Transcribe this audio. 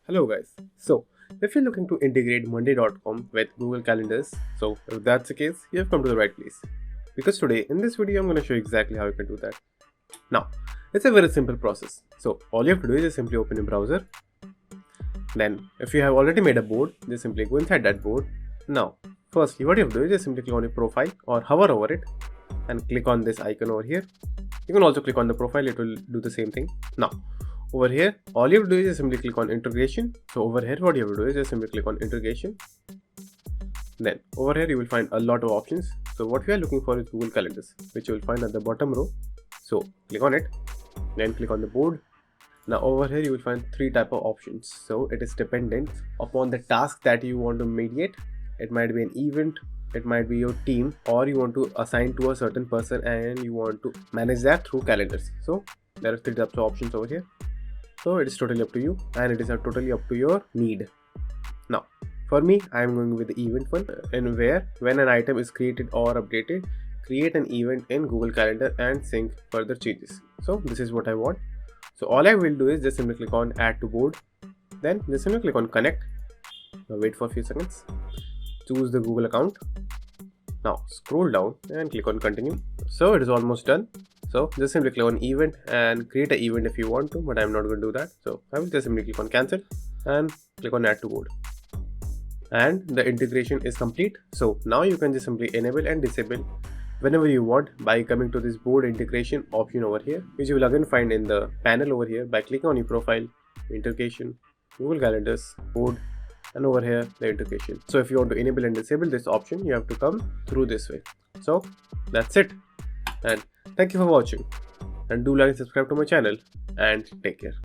Hello guys. So, if you're looking to integrate monday.com with Google Calendars, so if that's the case, you have come to the right place. Because today in this video I'm going to show you exactly how you can do that. Now, it's a very simple process. So, all you have to do is just simply open your browser. Then, if you have already made a board, just simply go inside that board. Now, firstly, what you have to do is just simply click on your profile or hover over it and click on this icon over here. You can also click on the profile, it will do the same thing. Now, over here, all you have to do is just simply click on integration. So over here, what you have to do is just simply click on integration. Then over here, you will find a lot of options. So what we are looking for is Google Calendars, which you will find at the bottom row. So click on it, then click on the board. Now over here, you will find three type of options. So it is dependent upon the task that you want to mediate. It might be an event, it might be your team, or you want to assign to a certain person and you want to manage that through calendars. So there are three types of options over here. So it is totally up to you and it is totally up to your need. Now, for me, I am going with the event one, in where when an item is created or updated, create an event in Google Calendar and sync further changes. So this is what I want. So all I will do is just simply click on add to board. Then just simply click on connect. Now wait for a few seconds. Choose the Google account. Now scroll down and click on continue. So it is almost done. So just simply click on event and create an event if you want to, but I'm not going to do that. So I will just simply click on cancel and click on add to board. And the integration is complete. So now you can just simply enable and disable whenever you want by coming to this board integration option over here, which you will again find in the panel over here by clicking on your profile, integration, Google Calendars, board, and over here the integration. So if you want to enable and disable this option, you have to come through this way. So that's it. And thank you for watching, and do like and subscribe to my channel, and take care.